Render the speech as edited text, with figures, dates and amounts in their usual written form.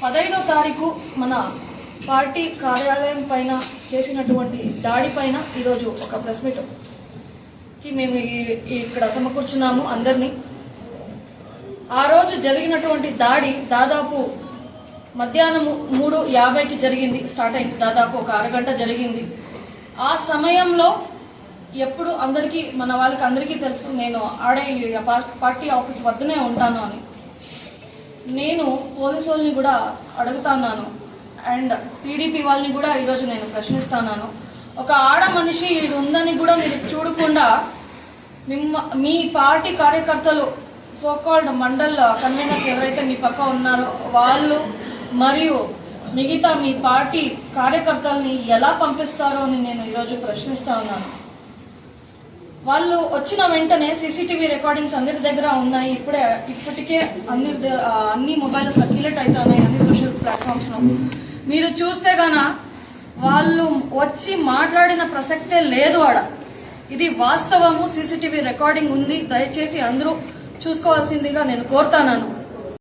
15వ తారీఖు మన పార్టీ కార్యాలయం పైన చేసినటువంటి దాడి పైన ఈరోజు ఒక ప్రెస్ మీట్ కి మేము ఇక్కడ సమకూర్చున్నాము అందరినీ. ఆ రోజు జరిగినటువంటి దాడి దాదాపు మధ్యాహ్నం 3:50కి జరిగింది. స్టార్ట్ అయింది, దాదాపు ఒక అరగంట జరిగింది. ఆ సమయంలో ఎప్పుడు అందరికీ మన వాళ్ళకి అందరికీ తెలుసు నేను ఆడే పార్టీ ఆఫీస్ వద్దనే ఉంటాను అని. నేను పోలీసు వాళ్ళని కూడా అడుగుతాను అండ్ టీడీపీ వాళ్ళని కూడా ఈరోజు నేను ప్రశ్నిస్తాను. ఒక ఆడ మనిషి ఉందని కూడా మీరు చూడకుండా మీ పార్టీ కార్యకర్తలు సోకాల్డ్ మండల్ కన్వీనర్స్ ఎవరైతే మీ పక్క ఉన్నారో వాళ్ళు మరియు మిగతా మీ పార్టీ కార్యకర్తల్ని ఎలా పంపిస్తారో అని నేను ఈరోజు ప్రశ్నిస్తా ఉన్నాను. వాళ్ళు వచ్చిన వెంటనే సీసీటీవీ రికార్డింగ్స్ అందరి దగ్గర ఉన్నాయి. ఇప్పటికే అన్ని మొబైల్ సర్క్యులేట్ అవుతున్నాయి అన్ని సోషల్ ప్లాట్ఫామ్స్ లో. మీరు చూస్తే గాన వాళ్ళు వచ్చి మాట్లాడిన ప్రసక్తే లేదు ఆడ. ఇది వాస్తవము, సీసీటీవీ రికార్డింగ్ ఉంది. దయచేసి అందరూ చూసుకోవాల్సిందిగా నేను కోరుతాను.